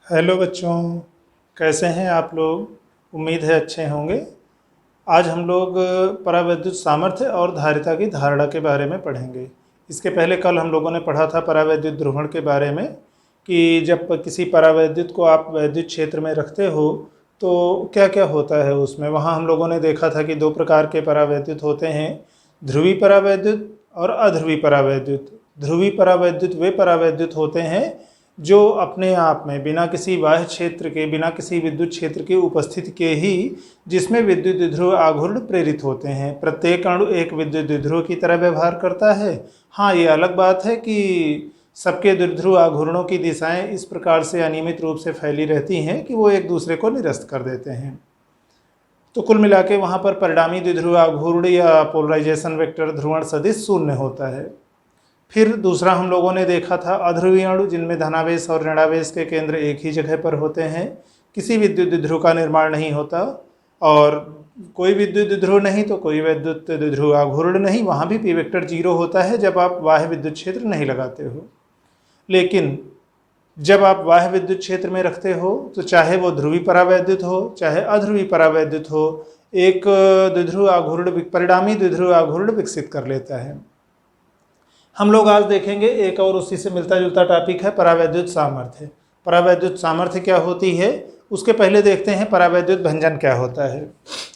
Hello बच्चों, कैसे हैं आप लोग। उम्मीद है अच्छे होंगे। आज हम लोग परावैद्युत सामर्थ्य और धारिता की धारणा के बारे में पढ़ेंगे। इसके पहले कल हम लोगों ने पढ़ा था परावैद्युत ध्रुवण के बारे में कि जब किसी परावैद्युत को आप वैद्युत क्षेत्र में रखते हो तो क्या क्या होता है उसमें। वहाँ हम लोगों ने देखा था कि दो प्रकार के परावैद्युत होते हैं, ध्रुवी परावैद्युत और अध्रुवी परावैद्युत। ध्रुवी परावैद्युत वे परावैद्युत होते हैं जो अपने आप में बिना किसी बाह्य क्षेत्र के, बिना किसी विद्युत क्षेत्र की उपस्थिति के ही, जिसमें विद्युत द्विध्रुव आघूर्ण प्रेरित होते हैं। प्रत्येक अणु एक विद्युत द्विध्रुव की तरह व्यवहार करता है। हाँ, ये अलग बात है कि सबके द्विध्रुव आघूर्णों की दिशाएं इस प्रकार से अनियमित रूप से फैली रहती हैं कि वो एक दूसरे को निरस्त कर देते हैं। तो कुल मिला के वहाँ पर परिणामी द्विध्रुव आघूर्ण या पोलराइजेशन वेक्टर ध्रुवण सदिश शून्य होता है। फिर दूसरा हम लोगों ने देखा था अध्रुवीय अणु, जिनमें धनावेश और ऋणावेश के केंद्र एक ही जगह पर होते हैं। किसी विद्युत द्विध्रुव का निर्माण नहीं होता और कोई विद्युत द्विध्रुव नहीं तो कोई विद्युत द्विध्रुव आघूर्ण नहीं। वहाँ भी पी वेक्टर 0 होता है जब आप बाह्य विद्युत क्षेत्र नहीं लगाते हो। लेकिन जब आप बाह्य विद्युत क्षेत्र में रखते हो तो चाहे वो ध्रुवी परावैद्युत हो चाहे अध्रुवी परावैद्युत हो, एक द्विध्रुव आघूर्ण, परिणामी द्विध्रुव आघूर्ण विकसित कर लेता है। हम लोग आज देखेंगे एक और उसी से मिलता जुलता टॉपिक है परावैद्युत सामर्थ्य। परावैद्युत सामर्थ्य क्या होती है उसके पहले देखते हैं परावैद्युत भंजन क्या होता है।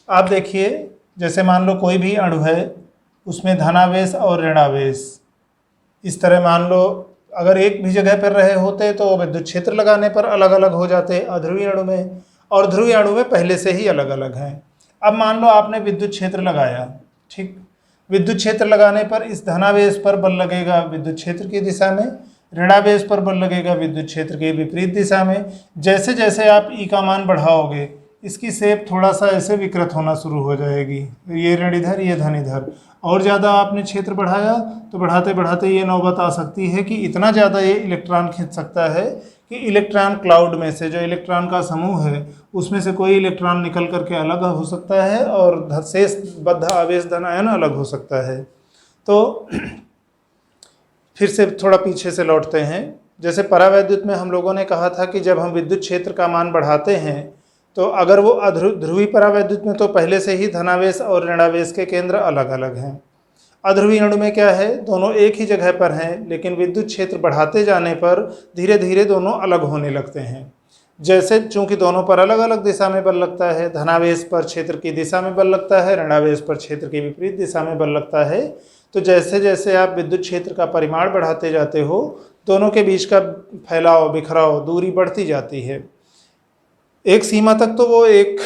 आप देखिए, जैसे मान लो कोई भी अणु है, उसमें धनावेश और ऋणावेश इस तरह मान लो अगर एक भी जगह पर रहे होते तो विद्युत क्षेत्र लगाने पर अलग अलग हो जाते अध्रुवीय अणु में, और ध्रुवीय अणु में पहले से ही अलग अलग हैं। अब मान लो आपने विद्युत क्षेत्र लगाया, ठीक। विद्युत क्षेत्र लगाने पर इस धनावेश पर बल लगेगा विद्युत क्षेत्र की दिशा में, ऋणावेश पर बल लगेगा विद्युत क्षेत्र के विपरीत दिशा में। जैसे जैसे आप ई का मान बढ़ाओगे इसकी शेप थोड़ा सा ऐसे विकृत होना शुरू हो जाएगी, ये ऋण इधर ये धन इधर। और ज़्यादा आपने क्षेत्र बढ़ाया तो बढ़ाते बढ़ाते ये नौबत आ सकती है कि इतना ज़्यादा ये इलेक्ट्रॉन खींच सकता है कि इलेक्ट्रॉन क्लाउड में से, जो इलेक्ट्रॉन का समूह है उसमें से कोई इलेक्ट्रॉन निकल करके अलग हो सकता है और शेष बद्ध आवेश धन आयन अलग हो सकता है। तो फिर से थोड़ा पीछे से लौटते हैं। जैसे परावैद्युत में हम लोगों ने कहा था कि जब हम विद्युत क्षेत्र का मान बढ़ाते हैं तो अगर वो ध्रुवी परावैद्युत में तो पहले से ही धनावेश और ऋणावेश के केंद्र अलग अलग हैं। अध्रुवीय अणु में क्या है, दोनों एक ही जगह पर हैं, लेकिन विद्युत क्षेत्र बढ़ाते जाने पर धीरे धीरे दोनों अलग होने लगते हैं। जैसे चूंकि दोनों पर अलग अलग दिशा में बल लगता है, धनावेश पर क्षेत्र की दिशा में बल लगता है, ऋणावेश पर क्षेत्र की विपरीत दिशा में बल लगता है। तो जैसे जैसे आप विद्युत क्षेत्र का परिमाण बढ़ाते जाते हो दोनों के बीच का फैलाव, बिखराव, दूरी बढ़ती जाती है। एक सीमा तक तो वो एक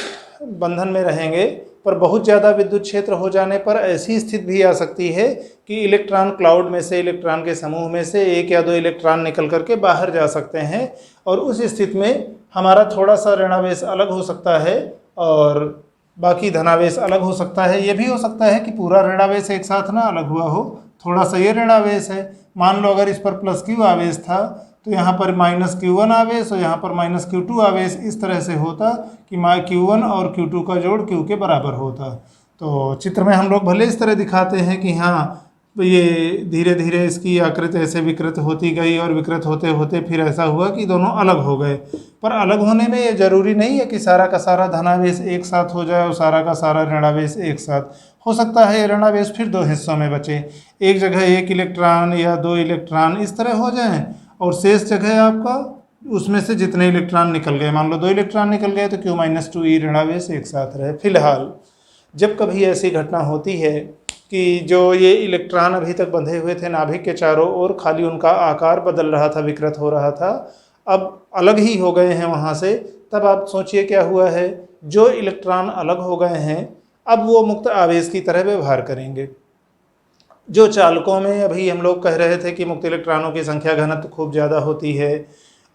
बंधन में रहेंगे, पर बहुत ज़्यादा विद्युत क्षेत्र हो जाने पर ऐसी स्थिति भी आ सकती है कि इलेक्ट्रॉन क्लाउड में से, इलेक्ट्रॉन के समूह में से एक या दो इलेक्ट्रॉन निकल करके बाहर जा सकते हैं, और उस स्थिति में हमारा थोड़ा सा ऋणावेश अलग हो सकता है और बाकी धनावेश अलग हो सकता है। ये भी हो सकता है कि पूरा ऋणावेश एक साथ ना अलग हुआ हो, थोड़ा सा ये ऋणावेश है। मान लो अगर इस पर प्लस Q आवेश था तो यहाँ पर माइनस Q1 आवेश और यहाँ पर माइनस Q2 आवेश इस तरह से होता कि Q1 और Q2 का जोड़ Q के बराबर होता। तो चित्र में हम लोग भले इस तरह दिखाते हैं कि हाँ ये धीरे धीरे इसकी आकृति ऐसे विकृत होती गई और विकृत होते होते फिर ऐसा हुआ कि दोनों अलग हो गए। पर अलग होने में ये जरूरी नहीं है कि सारा का सारा धनावेश एक साथ हो जाए और सारा का सारा ऋणावेश एक साथ। हो सकता है ऋणावेश फिर दो हिस्सों में बचे, एक जगह एक इलेक्ट्रॉन या दो इलेक्ट्रॉन इस तरह हो जाएं और शेष जगह आपका उसमें से जितने इलेक्ट्रॉन निकल गए, मान लो 2 इलेक्ट्रॉन निकल गए तो Q-2e ऋणावेश एक साथ रहे। फिलहाल जब कभी ऐसी घटना होती है कि जो ये इलेक्ट्रॉन अभी तक बंधे हुए थे नाभिक के चारों ओर, खाली उनका आकार बदल रहा था, विकृत हो रहा था, अब अलग ही हो गए हैं वहाँ से, तब आप सोचिए क्या हुआ है। जो इलेक्ट्रॉन अलग हो गए हैं अब वो मुक्त आवेश की तरह व्यवहार करेंगे। जो चालकों में अभी हम लोग कह रहे थे कि मुक्त इलेक्ट्रॉनों की संख्या घनत्व खूब ज़्यादा होती है,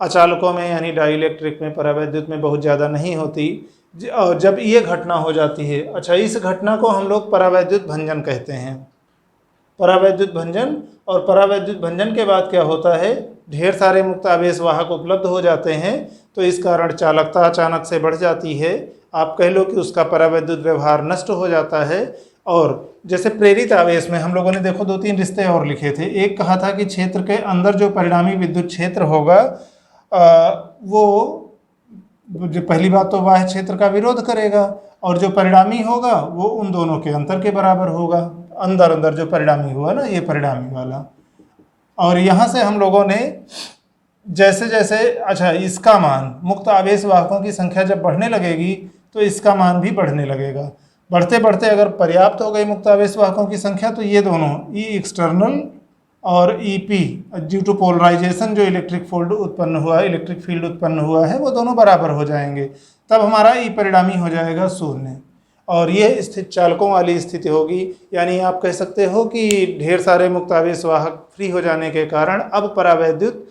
अचालकों में यानी डाइलेक्ट्रिक में, परावैद्युत में बहुत ज़्यादा नहीं होती। जब ये घटना हो जाती है, अच्छा, इस घटना को हम लोग परावैद्युत भंजन कहते हैं। परावैद्युत भंजन, और परावैद्युत भंजन के बाद क्या होता है, ढेर सारे मुक्त आवेश वाहक उपलब्ध हो जाते हैं तो इस कारण चालकता अचानक से बढ़ जाती है। आप कह लो कि उसका परावैद्युत व्यवहार नष्ट हो जाता है। और जैसे प्रेरित आवेश में हम लोगों ने देखो 2-3 रिश्ते और लिखे थे। एक कहा था कि क्षेत्र के अंदर जो परिणामी विद्युत क्षेत्र होगा वो जो पहली बात तो बाह्य क्षेत्र का विरोध करेगा, और जो परिणामी होगा वो उन दोनों के अंतर के बराबर होगा। अंदर अंदर जो परिणामी हुआ ना, ये परिणामी वाला। और यहाँ से हम लोगों ने जैसे जैसे, अच्छा, इसका मान, मुक्त आवेश वाहकों की संख्या जब बढ़ने लगेगी तो इसका मान भी बढ़ने लगेगा। बढ़ते बढ़ते अगर पर्याप्त हो गई मुक्त आवेश वाहकों की संख्या, तो ये दोनों ई एक्सटर्नल और E P due to polarization जो इलेक्ट्रिक फील्ड उत्पन्न हुआ है, वो दोनों बराबर हो जाएंगे। तब हमारा ई परिणामी हो जाएगा शून्य, और ये स्थिति चालकों वाली स्थिति होगी। यानी आप कह सकते हो कि ढेर सारे मुक्त आवेश वाहक फ्री हो जाने के कारण अब परावैद्युत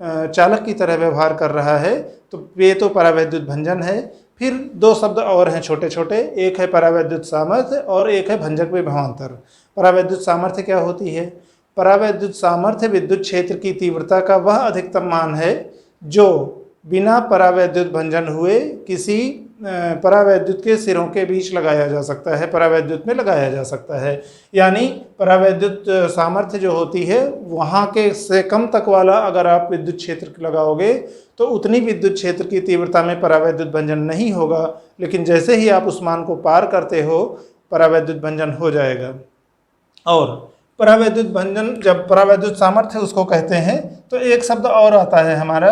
चालक की तरह व्यवहार कर रहा है। तो ये तो परावैद्युत भंजन है। फिर दो शब्द और हैं छोटे छोटे, एक है परावैद्युत सामर्थ्य और एक है भंजक विभवांतर। परावैद्युत सामर्थ्य क्या होती है? परावैद्युत सामर्थ्य विद्युत क्षेत्र की तीव्रता का वह अधिकतम मान है जो बिना परावैद्युत भंजन हुए किसी परावैद्युत के सिरों के बीच लगाया जा सकता है, परावैद्युत में लगाया जा सकता है। यानी परावैद्युत सामर्थ्य जो होती है, वहाँ के से कम तक वाला अगर आप विद्युत क्षेत्र लगाओगे तो उतनी विद्युत क्षेत्र की तीव्रता में परावैद्युत भंजन नहीं होगा, लेकिन जैसे ही आप उस मान को पार करते हो परावैद्युत भंजन हो जाएगा। और परावैद्युत भंजन, जब परावैद्युत सामर्थ्य उसको कहते हैं, तो एक शब्द और आता है हमारा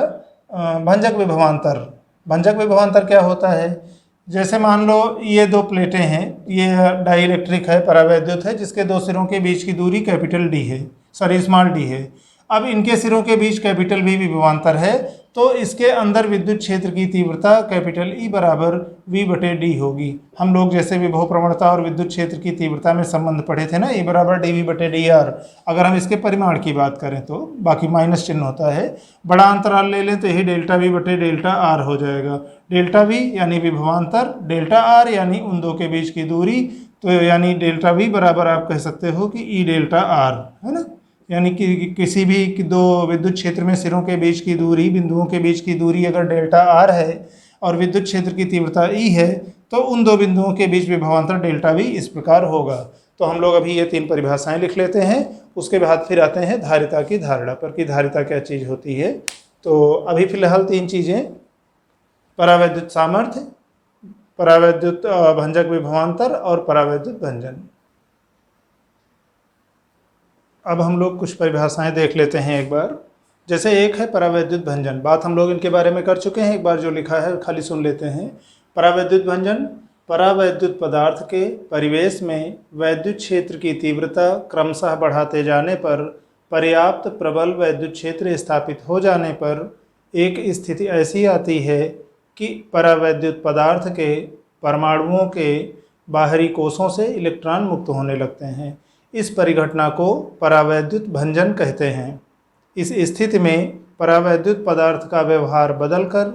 भंजक विभवांतर। भंजक विभवांतर क्या होता है? जैसे मान लो ये दो प्लेटें हैं, ये डाइइलेक्ट्रिक है, परावैद्युत है, जिसके दो सिरों के बीच की दूरी कैपिटल डी है, सॉरी स्मॉल डी है। अब इनके सिरों के बीच कैपिटल वी विभवांतर है, तो इसके अंदर विद्युत क्षेत्र की तीव्रता कैपिटल ई बराबर वी बटे डी होगी। हम लोग जैसे विभव प्रवणता और विद्युत क्षेत्र की तीव्रता में संबंध पढ़े थे ना, ई बराबर डी वी बटे डी आर। अगर हम इसके परिमाण की बात करें तो बाकी माइनस चिन्ह होता है, बड़ा अंतराल ले लें तो यही डेल्टा वी बटे डेल्टा आर हो जाएगा। डेल्टा वी यानी विभवांतर, डेल्टा आर यानी उन दो के बीच की दूरी, तो यानी डेल्टा वी बराबर आप कह सकते हो कि ई डेल्टा आर, है ना। यानी कि किसी भी दो विद्युत क्षेत्र में सिरों के बीच की दूरी, बिंदुओं के बीच की दूरी अगर डेल्टा आर है और विद्युत क्षेत्र की तीव्रता ई है, तो उन दो बिंदुओं के बीच विभवांतर डेल्टा वी इस प्रकार होगा। तो हम लोग अभी ये तीन परिभाषाएं लिख लेते हैं, उसके बाद फिर आते हैं धारिता की धारणा पर कि धारिता क्या चीज़ होती है। तो अभी फिलहाल तीन चीज़ें, परावैद्युत सामर्थ्य, परावैद्युत भंजक विभवांतर और परावैद्युत भंजन। अब हम लोग कुछ परिभाषाएं देख लेते हैं एक बार। जैसे एक है परावैद्युत भंजन, बात हम लोग इनके बारे में कर चुके हैं, एक बार जो लिखा है खाली सुन लेते हैं। परावैद्युत भंजन, परावैद्युत पदार्थ के परिवेश में वैद्युत क्षेत्र की तीव्रता क्रमशः बढ़ाते जाने पर पर्याप्त प्रबल वैद्युत क्षेत्र स्थापित हो जाने पर एक स्थिति ऐसी आती है कि परावैद्युत पदार्थ के परमाणुओं के बाहरी कोषों से इलेक्ट्रॉन मुक्त होने लगते हैं। इस परिघटना को परावैद्युत भंजन कहते हैं। इस स्थिति में परावैद्युत पदार्थ का व्यवहार बदलकर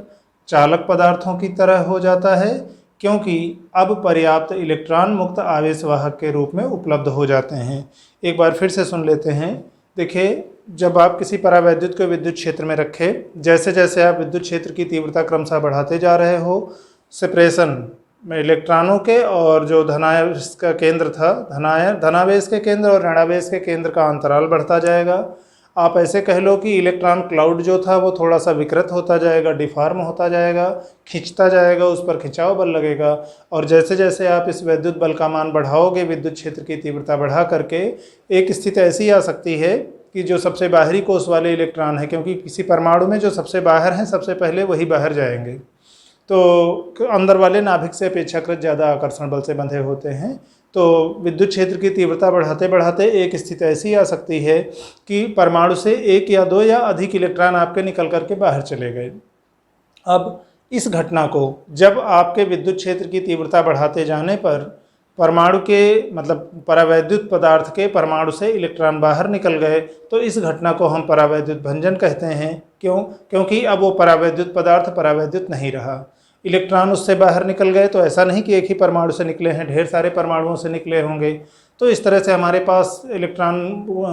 चालक पदार्थों की तरह हो जाता है, क्योंकि अब पर्याप्त इलेक्ट्रॉन मुक्त आवेश वाहक के रूप में उपलब्ध हो जाते हैं। एक बार फिर से सुन लेते हैं। देखिए, जब आप किसी परावैद्युत को विद्युत क्षेत्र में रखें, जैसे जैसे आप विद्युत क्षेत्र की तीव्रता क्रमशः बढ़ाते जा रहे हो, सेपरेशन में इलेक्ट्रॉनों के और जो धनावेश का केंद्र था, धनावेश के केंद्र और ऋणावेश के केंद्र का अंतराल बढ़ता जाएगा। आप ऐसे कह लो कि इलेक्ट्रॉन क्लाउड जो था वो थोड़ा सा विकृत होता जाएगा, डिफॉर्म होता जाएगा, खिंचता जाएगा, उस पर खिंचाव बल लगेगा। और जैसे जैसे आप इस विद्युत बल का मान बढ़ाओगे, विद्युत क्षेत्र की तीव्रता बढ़ा करके, एक स्थिति ऐसी आ सकती है कि जो सबसे बाहरी कोष वाले इलेक्ट्रॉन है, क्योंकि किसी परमाणु में जो सबसे बाहर हैं सबसे पहले वही बाहर जाएंगे, तो अंदर वाले नाभिक से अपेक्षाकृत ज़्यादा आकर्षण बल से बंधे होते हैं। तो विद्युत क्षेत्र की तीव्रता बढ़ाते बढ़ाते एक स्थिति ऐसी आ सकती है कि परमाणु से एक या दो या अधिक इलेक्ट्रॉन आपके निकल करके बाहर चले गए। अब इस घटना को जब आपके विद्युत क्षेत्र की तीव्रता बढ़ाते जाने पर परमाणु के, मतलब परावैद्युत पदार्थ के परमाणु से इलेक्ट्रॉन बाहर निकल गए, तो इस घटना को हम परावैद्युत भंजन कहते हैं। क्यों? क्योंकि अब वो परावैद्युत पदार्थ परावैद्युत नहीं रहा, इलेक्ट्रॉन उससे बाहर निकल गए। तो ऐसा नहीं कि एक ही परमाणु से निकले हैं, ढेर सारे परमाणुओं से निकले होंगे। तो इस तरह से हमारे पास इलेक्ट्रॉन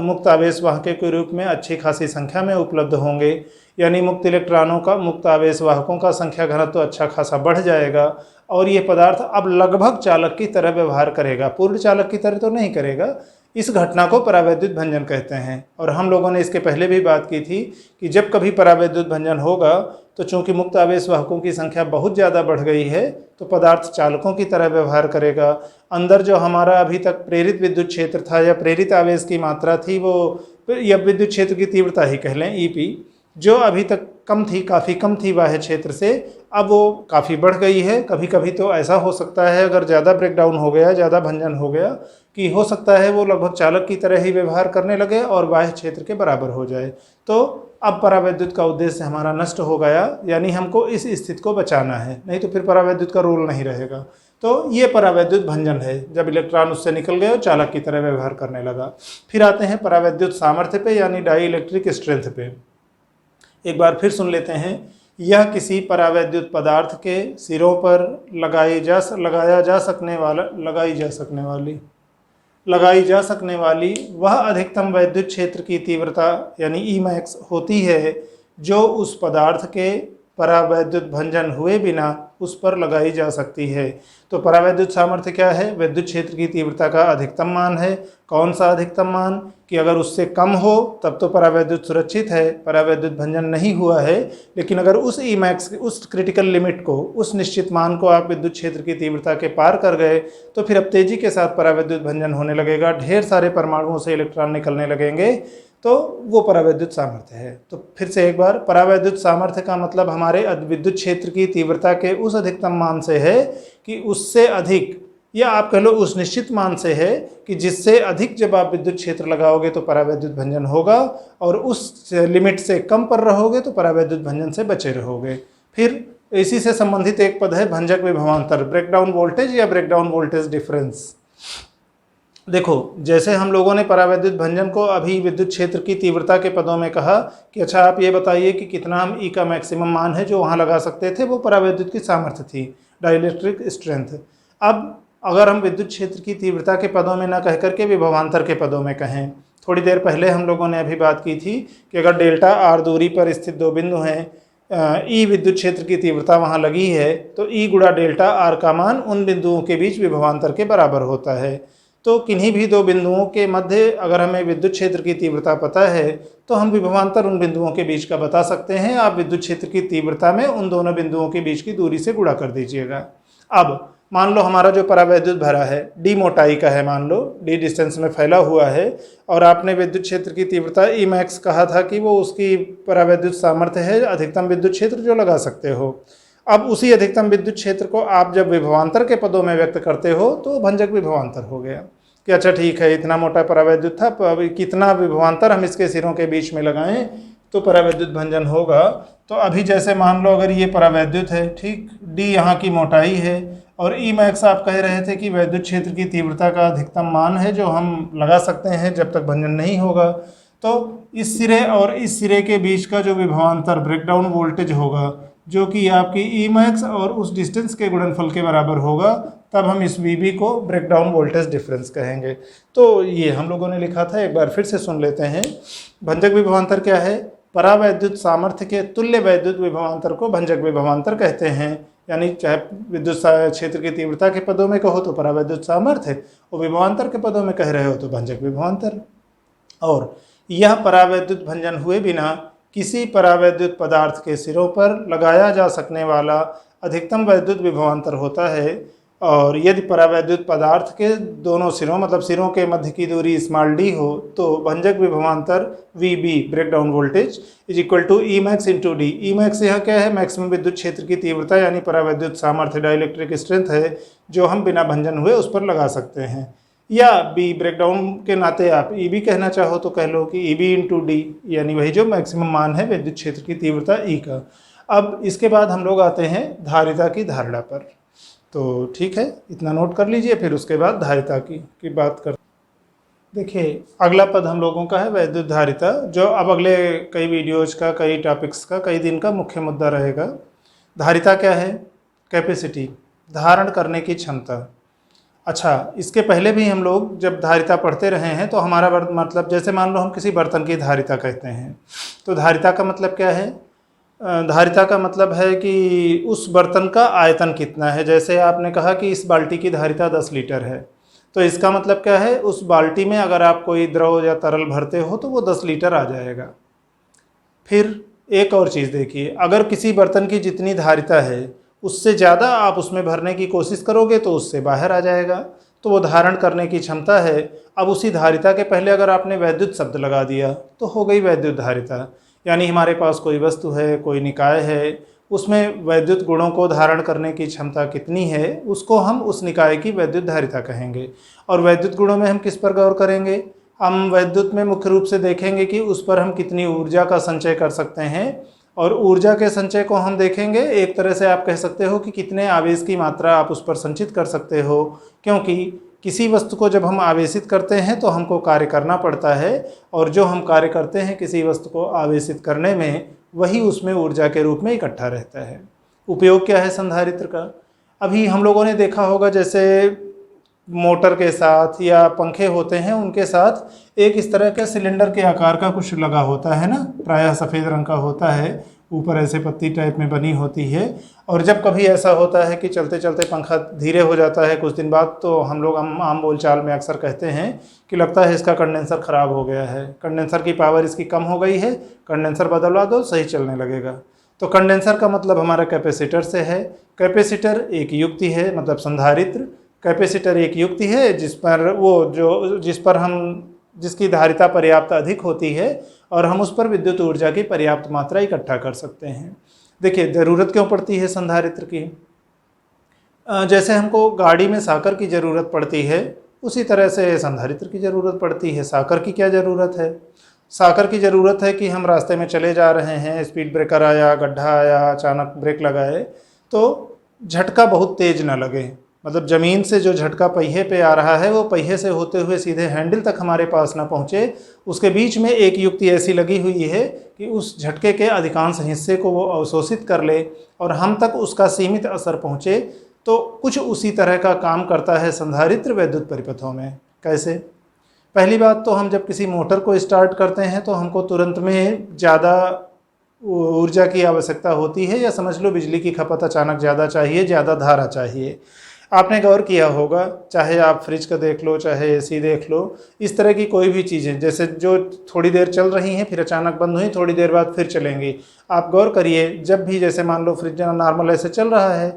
मुक्त आवेश वाहकों के रूप में अच्छी खासी संख्या में उपलब्ध होंगे। यानी मुक्त इलेक्ट्रॉनों का, मुक्त आवेश वाहकों का संख्या घनत्व तो अच्छा खासा बढ़ जाएगा, और ये पदार्थ अब लगभग चालक की तरह व्यवहार करेगा। पूर्ण चालक की तरह तो नहीं करेगा, इस घटना को परावैद्युत भंजन कहते हैं। और हम लोगों ने इसके पहले भी बात की थी कि जब कभी परावैद्युत भंजन होगा तो चूंकि मुक्त आवेश वाहकों की संख्या बहुत ज़्यादा बढ़ गई है तो पदार्थ चालकों की तरह व्यवहार करेगा। अंदर जो हमारा अभी तक प्रेरित विद्युत क्षेत्र था या प्रेरित आवेश की मात्रा थी वो, या विद्युत क्षेत्र की तीव्रता ही कह लें, ईपी, जो अभी तक कम थी, काफ़ी कम थी बाह्य क्षेत्र से, अब वो काफ़ी बढ़ गई है। कभी कभी तो ऐसा हो सकता है अगर ज़्यादा ब्रेकडाउन हो गया, ज़्यादा भंजन हो गया, कि हो सकता है वो लगभग चालक की तरह ही व्यवहार करने लगे और बाह्य क्षेत्र के बराबर हो जाए। तो अब परावैद्युत का उद्देश्य हमारा नष्ट हो गया, यानी हमको इस स्थिति को बचाना है, नहीं तो फिर परावैद्युत का रोल नहीं रहेगा। तो ये परावैद्युत भंजन है, जब इलेक्ट्रॉन उससे निकल गए और चालक की तरह व्यवहार करने लगा। फिर आते हैं परावैद्युत सामर्थ्य पे, यानी डाई इलेक्ट्रिक स्ट्रेंथ पे। एक बार फिर सुन लेते हैं। यह किसी परावैद्युत पदार्थ के सिरों पर लगाई जा सकने वाली वह अधिकतम वैद्युत क्षेत्र की तीव्रता यानी ई मैक्स होती है जो उस पदार्थ के परावैद्युत भंजन हुए बिना उस पर लगाई जा सकती है। तो परावैद्युत सामर्थ्य क्या है? विद्युत क्षेत्र की तीव्रता का अधिकतम मान है। कौन सा अधिकतम मान? कि अगर उससे कम हो तब तो परावैद्युत सुरक्षित है, परावैद्युत भंजन नहीं हुआ है। लेकिन अगर उस ई मैक्स, उस क्रिटिकल लिमिट को, उस निश्चित मान को आप विद्युत क्षेत्र की तीव्रता के पार कर गए तो फिर अब तेजी के साथ परावैद्युत भंजन होने लगेगा, ढेर सारे परमाणुओं से इलेक्ट्रॉन निकलने लगेंगे, तो वो परावैद्युत सामर्थ्य है। तो फिर से एक बार, परावैद्युत सामर्थ्य का मतलब हमारे विद्युत क्षेत्र की तीव्रता के उस अधिकतम मान से है कि उससे अधिक, या आप कह लो उस निश्चित मान से है कि जिससे अधिक जब आप विद्युत क्षेत्र लगाओगे तो परावैद्युत भंजन होगा, और उस लिमिट से कम पर रहोगे तो परावैद्युत भंजन से बचे रहोगे। फिर इसी से संबंधित एक पद है भंजक विभवांतर, ब्रेकडाउन वोल्टेज या ब्रेकडाउन वोल्टेज डिफरेंस। देखो, जैसे हम लोगों ने परावैद्युत भंजन को अभी विद्युत क्षेत्र की तीव्रता के पदों में कहा कि अच्छा आप ये बताइए कि कितना हम ई का मैक्सिमम मान है जो वहाँ लगा सकते थे, वो परावैद्युत की सामर्थ्य थी, डाइलेक्ट्रिक स्ट्रेंथ। अब अगर हम विद्युत क्षेत्र की तीव्रता के पदों में ना कह करके विभवांतर के पदों में कहें, थोड़ी देर पहले हम लोगों ने अभी बात की थी कि अगर डेल्टा आर दूरी पर स्थित दो बिंदु हैं, ई विद्युत क्षेत्र की तीव्रता वहाँ लगी है, तो ई गुणा डेल्टा आर का मान उन बिंदुओं के बीच विभवांतर के बराबर होता है। तो किन्हीं भी दो बिंदुओं के मध्य अगर हमें विद्युत क्षेत्र की तीव्रता पता है तो हम विभवांतर उन बिंदुओं के बीच का बता सकते हैं। आप विद्युत क्षेत्र की तीव्रता में उन दोनों बिंदुओं के बीच की दूरी से गुणा कर दीजिएगा। अब मान लो हमारा जो परावैद्युत भरा है डी मोटाई का है, मान लो डी डिस्टेंस में फैला हुआ है, और आपने विद्युत क्षेत्र की तीव्रता ई मैक्स कहा था कि वो उसकी परावैद्युत सामर्थ्य है, अधिकतम विद्युत क्षेत्र जो लगा सकते हो। अब उसी अधिकतम विद्युत क्षेत्र को आप जब विभवांतर के पदों में व्यक्त करते हो तो भंजक विभवांतर हो गया कि अच्छा ठीक है, इतना मोटा परावैद्युत था, कितना विभवांतर हम इसके सिरों के बीच में लगाएं तो परावैद्युत भंजन होगा। तो अभी जैसे मान लो अगर ये परावैद्युत है, ठीक, डी यहाँ की मोटाई है, और ई मैक्स आप कह रहे थे कि वैद्युत क्षेत्र की तीव्रता का अधिकतम मान है जो हम लगा सकते हैं जब तक भंजन नहीं होगा। तो इस सिरे और इस सिरे के बीच का जो विभवांतर ब्रेकडाउन वोल्टेज होगा, जो कि आपकी ई मैक्स और उस डिस्टेंस के गुणनफल के बराबर होगा, तब हम इस वीबी को ब्रेकडाउन वोल्टेज डिफरेंस कहेंगे। तो ये हम लोगों ने लिखा था, एक बार फिर से सुन लेते हैं। भंजक विभवांतर क्या है? परावैद्युत सामर्थ्य के तुल्य वैद्युत विभवांतर को भंजक विभवांतर कहते हैं। यानी चाहे विद्युत क्षेत्र की तीव्रता के पदों में कहो तो परावैद्युत सामर्थ्य, और विभवांतर के पदों में कह रहे हो तो भंजक विभवांतर। और यह परावैद्युत भंजन हुए बिना किसी परावैद्युत पदार्थ के सिरों पर लगाया जा सकने वाला अधिकतम वैद्युत विभवांतर होता है। और यदि परावैद्युत पदार्थ के दोनों सिरों, मतलब सिरों के मध्य की दूरी स्मॉल डी हो, तो भंजक विभवांतर VB breakdown voltage is equal to E max into D. E max यहाँ क्या है? मैक्सिमम विद्युत क्षेत्र की तीव्रता यानी परावैद्युत सामर्थ्य, डाइलेक्ट्रिक स्ट्रेंथ है जो हम बिना भंजन हुए उस पर लगा सकते हैं। या बी ब्रेकडाउन के नाते आप ई बी कहना चाहो तो कह लो कि ई बी इंटू डी, यानी वही जो मैक्सिमम मान है विद्युत क्षेत्र की तीव्रता ई का। अब इसके बाद हम लोग आते हैं धारिता की धारणा पर। तो ठीक है, इतना नोट कर लीजिए, फिर उसके बाद धारिता की बात कर। देखिए, अगला पद हम लोगों का है वैद्युत धारिता, जो अब अगले कई वीडियोज का, कई टॉपिक्स का, कई दिन का मुख्य मुद्दा रहेगा। धारिता क्या है? कैपेसिटी, धारण करने की क्षमता। अच्छा, इसके पहले भी हम लोग जब धारिता पढ़ते रहे हैं तो हमारा मतलब, जैसे मान लो हम किसी बर्तन की धारिता कहते हैं, तो धारिता का मतलब क्या है? धारिता का मतलब है कि उस बर्तन का आयतन कितना है। जैसे आपने कहा कि इस बाल्टी की धारिता 10 लीटर है, तो इसका मतलब क्या है, उस बाल्टी में अगर आप कोई द्रव या तरल भरते हो तो वो 10 लीटर आ जाएगा। फिर एक और चीज़ देखिए, अगर किसी बर्तन की जितनी धारिता है उससे ज़्यादा आप उसमें भरने की कोशिश करोगे तो उससे बाहर आ जाएगा, तो वो धारण करने की क्षमता है। अब उसी धारिता के पहले अगर आपने वैद्युत शब्द लगा दिया तो हो गई वैद्युत धारिता। यानी हमारे पास कोई वस्तु है, कोई निकाय है, उसमें वैद्युत गुणों को धारण करने की क्षमता कितनी है, उसको हम उस निकाय की वैद्युत धारिता कहेंगे। और वैद्युत गुणों में हम किस पर गौर करेंगे, हम वैद्युत में मुख्य रूप से देखेंगे कि उस पर हम कितनी ऊर्जा का संचय कर सकते हैं। और ऊर्जा के संचय को हम देखेंगे, एक तरह से आप कह सकते हो कि कितने आवेश की मात्रा आप उस पर संचित कर सकते हो, क्योंकि किसी वस्तु को जब हम आवेशित करते हैं तो हमको कार्य करना पड़ता है, और जो हम कार्य करते हैं किसी वस्तु को आवेशित करने में, वही उसमें ऊर्जा के रूप में इकट्ठा रहता है। उपयोग क्या है संधारित्र का, अभी हम लोगों ने देखा होगा जैसे मोटर के साथ या पंखे होते हैं उनके साथ एक इस तरह के सिलेंडर के आकार का कुछ लगा होता है ना, प्रायः सफ़ेद रंग का होता है, ऊपर ऐसे पत्ती टाइप में बनी होती है। और जब कभी ऐसा होता है कि चलते चलते पंखा धीरे हो जाता है कुछ दिन बाद, तो हम लोग आम बोलचाल में अक्सर कहते हैं कि लगता है इसका कंडेंसर ख़राब हो गया है, कंडेंसर की पावर इसकी कम हो गई है, कंडेंसर बदलवा दो सही चलने लगेगा। तो कंडेंसर का मतलब हमारा कैपेसिटर से है। कैपेसिटर एक युक्ति है, मतलब संधारित्र। कैपेसिटर एक युक्ति है जिसकी धारिता पर्याप्त अधिक होती है और हम उस पर विद्युत ऊर्जा की पर्याप्त मात्रा इकट्ठा कर सकते हैं। देखिए ज़रूरत क्यों पड़ती है संधारित्र की, जैसे हमको गाड़ी में साकर की ज़रूरत पड़ती है उसी तरह से संधारित्र की ज़रूरत पड़ती है। साकर की क्या ज़रूरत है, साकर की ज़रूरत है कि हम रास्ते में चले जा रहे हैं, स्पीड ब्रेकर आया, गड्ढा आया, अचानक ब्रेक लगाए तो झटका बहुत तेज़ ना लगे, मतलब ज़मीन से जो झटका पहिए पे आ रहा है वो पहिए से होते हुए सीधे हैंडल तक हमारे पास ना पहुँचे। उसके बीच में एक युक्ति ऐसी लगी हुई है कि उस झटके के अधिकांश हिस्से को वो अवशोषित कर ले और हम तक उसका सीमित असर पहुँचे। तो कुछ उसी तरह का काम करता है संधारित्र वैद्युत परिपथों में। कैसे, पहली बात तो हम जब किसी मोटर को स्टार्ट करते हैं तो हमको तुरंत में ज़्यादा ऊर्जा की आवश्यकता होती है, या समझ लो बिजली की खपत अचानक ज़्यादा चाहिए, ज़्यादा धारा चाहिए। आपने गौर किया होगा, चाहे आप फ्रिज का देख लो, चाहे एसी देख लो, इस तरह की कोई भी चीज़ें जैसे जो थोड़ी देर चल रही हैं फिर अचानक बंद हुई, थोड़ी देर बाद फिर चलेंगी। आप गौर करिए, जब भी जैसे मान लो फ्रिज नॉर्मल ऐसे चल रहा है,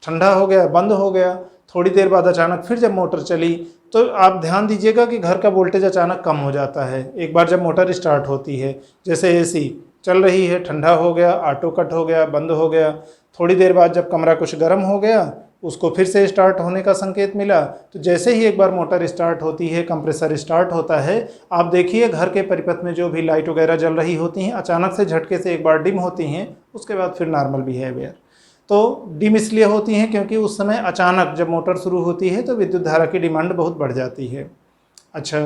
ठंडा हो गया, बंद हो गया, थोड़ी देर बाद अचानक फिर जब मोटर चली तो आप ध्यान दीजिएगा कि घर का वोल्टेज अचानक कम हो जाता है एक बार जब मोटर स्टार्ट होती है। जैसे एसी चल रही है, ठंडा हो गया, ऑटो कट हो गया, बंद हो गया, थोड़ी देर बाद जब कमरा कुछ गर्म हो गया उसको फिर से स्टार्ट होने का संकेत मिला। तो जैसे ही एक बार मोटर स्टार्ट होती है, कंप्रेसर स्टार्ट होता है, आप देखिए घर के परिपथ में जो भी लाइट वगैरह जल रही होती हैं अचानक से झटके से एक बार डिम होती हैं, उसके बाद फिर नॉर्मल बिहेवियर। तो डिम इसलिए होती हैं क्योंकि उस समय अचानक जब मोटर शुरू होती है तो विद्युत धारा की डिमांड बहुत बढ़ जाती है। अच्छा,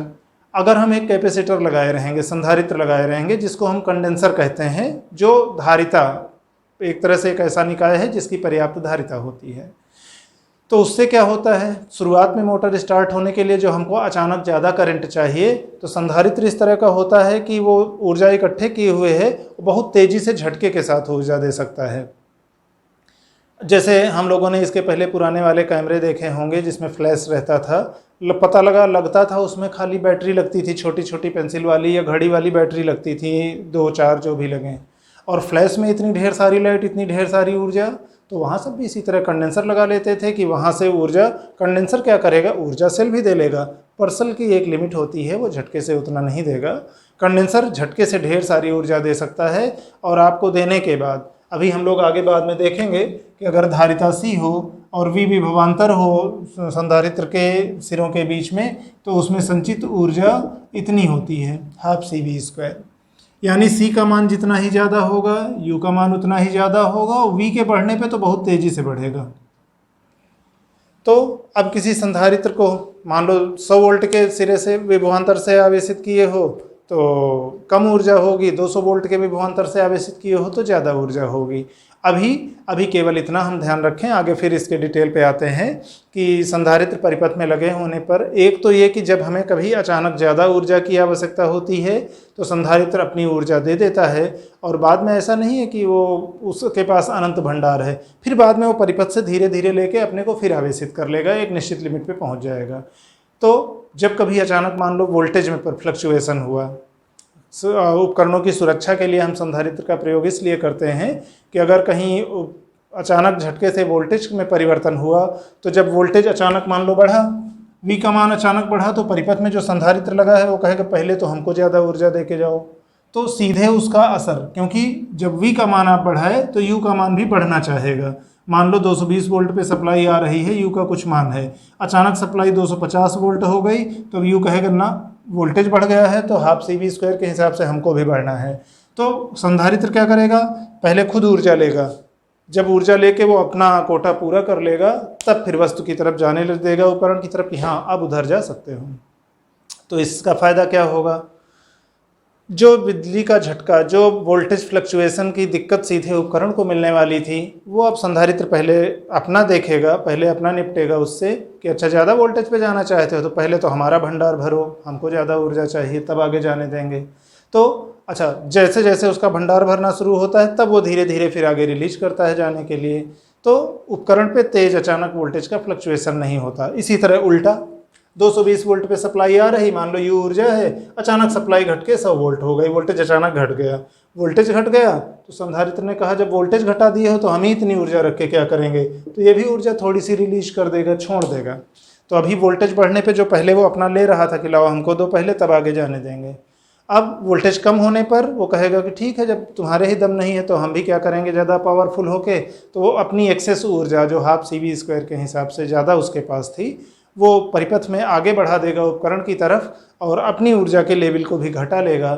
अगर हम एक कैपेसिटर लगाए रहेंगे, संधारित्र लगाए रहेंगे, जिसको हम कंडेंसर कहते हैं, जो धारिता एक तरह से एक ऐसा निकाय है जिसकी पर्याप्त धारिता होती है, तो उससे क्या होता है, शुरुआत में मोटर स्टार्ट होने के लिए जो हमको अचानक ज़्यादा करंट चाहिए, तो संधारित्र इस तरह का होता है कि वो ऊर्जा इकट्ठे किए हुए है बहुत तेज़ी से झटके के साथ ऊर्जा दे सकता है। जैसे हम लोगों ने इसके पहले पुराने वाले कैमरे देखे होंगे जिसमें फ्लैश रहता था, पता लगता था उसमें खाली बैटरी लगती थी, छोटी छोटी पेंसिल वाली या घड़ी वाली बैटरी लगती थी, 2-4 जो भी लगें, और फ्लैश में इतनी ढेर सारी लाइट, इतनी ढेर सारी ऊर्जा। तो वहाँ सब भी इसी तरह कंडेंसर लगा लेते थे कि वहाँ से ऊर्जा, कंडेंसर क्या करेगा, ऊर्जा सेल भी दे लेगा, पर सेल की एक लिमिट होती है, वो झटके से उतना नहीं देगा। कंडेंसर झटके से ढेर सारी ऊर्जा दे सकता है, और आपको देने के बाद, अभी हम लोग आगे बाद में देखेंगे कि अगर धारिता C हो और V विभवांतर हो संधारित्र के सिरों के बीच में, तो उसमें संचित ऊर्जा इतनी होती है, 12CV²। यानी C का मान जितना ही ज़्यादा होगा, U का मान उतना ही ज़्यादा होगा, और V के बढ़ने पे तो बहुत तेज़ी से बढ़ेगा। तो अब किसी संधारित्र को मान लो 100 वोल्ट के सिरे से विभवांतर से आवेशित किए हो तो कम ऊर्जा होगी, 200 वोल्ट के विभवांतर से आवेशित किए हो तो ज़्यादा ऊर्जा होगी। अभी केवल इतना हम ध्यान रखें, आगे फिर इसके डिटेल पे आते हैं कि संधारित्र परिपथ में लगे होने पर एक तो ये कि जब हमें कभी अचानक ज़्यादा ऊर्जा की आवश्यकता होती है तो संधारित्र अपनी ऊर्जा दे देता है, और बाद में ऐसा नहीं है कि वो उसके पास अनंत भंडार है, फिर बाद में वो परिपथ से धीरे धीरे लेके अपने को फिर आवेशित कर लेगा, एक निश्चित लिमिट पे पहुंच जाएगा। तो जब कभी अचानक मान लो वोल्टेज में पर फ्लक्चुएसन हुआ, उपकरणों की सुरक्षा के लिए हम संधारित्र का प्रयोग इसलिए करते हैं कि अगर कहीं अचानक झटके से वोल्टेज में परिवर्तन हुआ, तो जब वोल्टेज अचानक मान लो बढ़ा, V का मान अचानक बढ़ा, तो परिपथ में जो संधारित्र लगा है वो कहेगा पहले तो हमको ज़्यादा ऊर्जा दे के जाओ, तो सीधे उसका असर, क्योंकि जब V का मान आप बढ़ाए तो U का मान भी बढ़ना चाहेगा। मान लो 220 वोल्ट पे सप्लाई आ रही है, U का कुछ मान है, अचानक सप्लाई 250 वोल्ट हो गई, तो U कहेगा ना वोल्टेज बढ़ गया है तो हाफ CV² के हिसाब से हमको भी बढ़ना है। तो संधारित्र क्या करेगा, पहले खुद ऊर्जा लेगा, जब ऊर्जा लेके वो अपना कोटा पूरा कर लेगा तब फिर वस्तु की तरफ जाने देगा, उपकरण की तरफ कि हाँ अब उधर जा सकते हो। तो इसका फ़ायदा क्या होगा, जो बिजली का झटका, जो वोल्टेज फ्लक्चुएसन की दिक्कत सीधे उपकरण को मिलने वाली थी, वो अब संधारित्र पहले अपना देखेगा, पहले अपना निपटेगा उससे कि अच्छा ज़्यादा वोल्टेज पे जाना चाहते हो तो पहले तो हमारा भंडार भरो, हमको ज़्यादा ऊर्जा चाहिए, तब आगे जाने देंगे। तो अच्छा, जैसे जैसे उसका भंडार भरना शुरू होता है तब वो धीरे धीरे फिर आगे रिलीज करता है जाने के लिए, तो उपकरण पे तेज अचानक वोल्टेज का फ्लक्चुएसन नहीं होता। इसी तरह उल्टा 220 वोल्ट पे सप्लाई आ रही, मान लो U ऊर्जा है, अचानक सप्लाई घट के 100 वोल्ट हो गई, वोल्टेज अचानक घट गया, वोल्टेज घट गया तो संधारित्र ने कहा जब वोल्टेज घटा दिए हो तो हम ही इतनी ऊर्जा रख के क्या करेंगे, तो ये भी ऊर्जा थोड़ी सी रिलीज कर देगा, छोड़ देगा। तो अभी वोल्टेज बढ़ने पे जो पहले वो अपना ले रहा था कि लाओ हमको दो पहले तब आगे जाने देंगे, अब वोल्टेज कम होने पर वो कहेगा कि ठीक है जब तुम्हारे ही दम नहीं है तो हम भी क्या करेंगे ज़्यादा पावरफुल होके, तो वो अपनी एक्सेस ऊर्जा जो हाफ CV² के हिसाब से ज़्यादा उसके पास थी वो परिपथ में आगे बढ़ा देगा उपकरण की तरफ और अपनी ऊर्जा के लेवल को भी घटा लेगा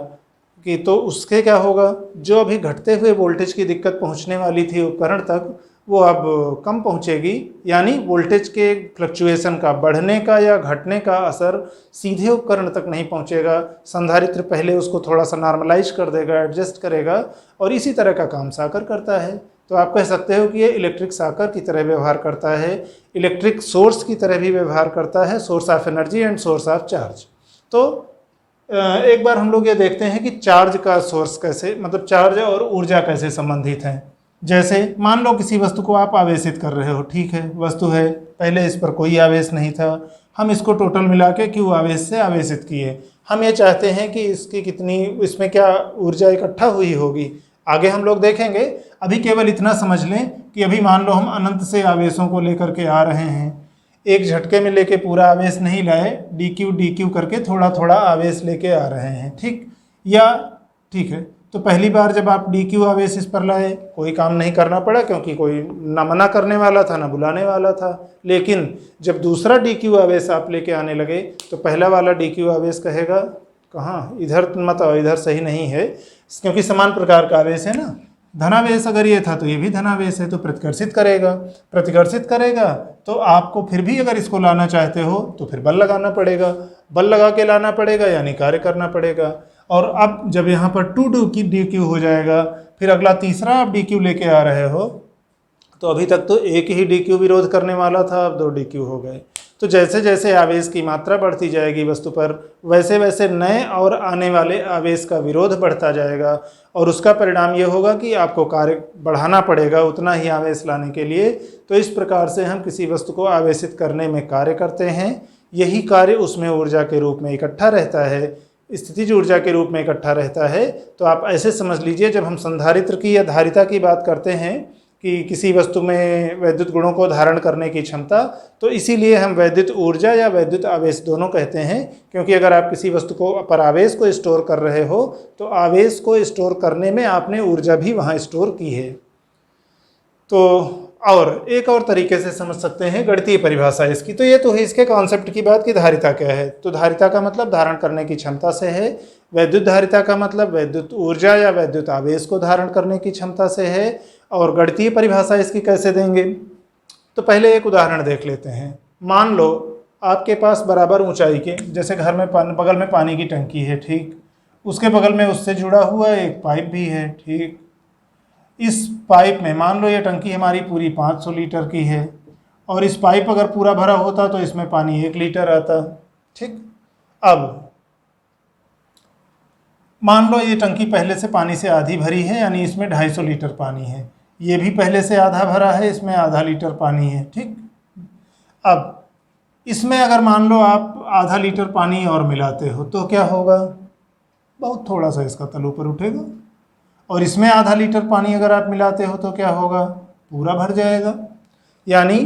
कि तो उसके क्या होगा, जो अभी घटते हुए वोल्टेज की दिक्कत पहुंचने वाली थी उपकरण तक वो अब कम पहुंचेगी, यानी वोल्टेज के फ्लक्चुएसन का बढ़ने का या घटने का असर सीधे उपकरण तक नहीं पहुंचेगा। संधारित्र पहले उसको थोड़ा सा नॉर्मलाइज कर देगा, एडजस्ट करेगा और इसी तरह का काम साकर करता है। तो आप कह सकते हो कि ये इलेक्ट्रिक साकर की तरह व्यवहार करता है, इलेक्ट्रिक सोर्स की तरह भी व्यवहार करता है, source of energy and source of charge. तो एक बार हम लोग ये देखते हैं कि चार्ज का सोर्स कैसे, मतलब चार्ज और ऊर्जा कैसे संबंधित हैं। जैसे मान लो किसी वस्तु को आप आवेशित कर रहे हो, ठीक है, वस्तु है, पहले इस पर कोई आवेश नहीं था, हम इसको टोटल मिला के Q आवेश से आवेशित किए, हम ये चाहते हैं कि इसकी कितनी, इसमें क्या ऊर्जा इकट्ठा हुई होगी, आगे हम लोग देखेंगे। अभी केवल इतना समझ लें कि अभी मान लो हम अनंत से आवेशों को लेकर के आ रहे हैं, एक झटके में लेके पूरा आवेश नहीं लाए, dQ करके थोड़ा थोड़ा आवेश लेके आ रहे हैं, ठीक, या ठीक है। तो पहली बार जब आप dQ आवेश इस पर लाए कोई काम नहीं करना पड़ा क्योंकि कोई ना मना करने वाला था ना बुलाने वाला था, लेकिन जब दूसरा dQ आवेश आप लेके आने लगे तो पहला वाला dQ आवेश कहेगा कहाँ, इधर मत आओ, इधर सही नहीं है, क्योंकि समान प्रकार का आवेश है ना, धनावेश अगर ये था तो ये भी धनावेश है, तो प्रतिकर्षित करेगा, प्रतिकर्षित करेगा तो आपको फिर भी अगर इसको लाना चाहते हो तो फिर बल लगाना पड़ेगा, बल लगा के लाना पड़ेगा यानी कार्य करना पड़ेगा। और अब जब यहाँ पर 2dQ हो जाएगा, फिर अगला तीसरा आप dQ लेके आ रहे हो, तो अभी तक तो एक ही dQ विरोध करने वाला था, अब 2dQ हो गए। तो जैसे जैसे आवेश की मात्रा बढ़ती जाएगी वस्तु पर, वैसे वैसे नए और आने वाले आवेश का विरोध बढ़ता जाएगा और उसका परिणाम ये होगा कि आपको कार्य बढ़ाना पड़ेगा उतना ही आवेश लाने के लिए। तो इस प्रकार से हम किसी वस्तु को आवेशित करने में कार्य करते हैं, यही कार्य उसमें ऊर्जा के रूप में इकट्ठा रहता है, स्थितिज ऊर्जा के रूप में इकट्ठा रहता है। तो आप ऐसे समझ लीजिए, जब हम संधारित्र की या धारिता की बात करते हैं कि किसी वस्तु में वैद्युत गुणों को धारण करने की क्षमता, तो इसीलिए हम वैद्युत ऊर्जा या वैद्युत आवेश दोनों कहते हैं, क्योंकि अगर आप किसी वस्तु को पर आवेश को स्टोर कर रहे हो तो आवेश को स्टोर करने में आपने ऊर्जा भी वहाँ स्टोर की है। तो और एक और तरीके से समझ सकते हैं गणितीय परिभाषा इसकी, तो ये तो है इसके कॉन्सेप्ट की बात कि धारिता क्या है। तो धारिता का मतलब धारण करने की क्षमता से है, वैद्युत धारिता का मतलब वैद्युत ऊर्जा या वैद्युत आवेश को धारण करने की क्षमता से है। और गणितीय परिभाषा इसकी कैसे देंगे, तो पहले एक उदाहरण देख लेते हैं। मान लो आपके पास बराबर ऊंचाई के, जैसे घर में बगल में पानी की टंकी है, ठीक, उसके बगल में उससे जुड़ा हुआ एक पाइप भी है, ठीक, इस पाइप में मान लो ये टंकी हमारी पूरी 500 लीटर की है और इस पाइप अगर पूरा भरा होता तो इसमें पानी 1 लीटर आता, ठीक। अब मान लो ये टंकी पहले से पानी से आधी भरी है, यानी इसमें 250 लीटर पानी है, ये भी पहले से आधा भरा है, इसमें आधा लीटर पानी है, ठीक। अब इसमें अगर मान लो आप आधा लीटर पानी और मिलाते हो तो क्या होगा, बहुत थोड़ा सा इसका तल ऊपर उठेगा। और इसमें आधा लीटर पानी अगर आप मिलाते हो तो क्या होगा, पूरा भर जाएगा। यानी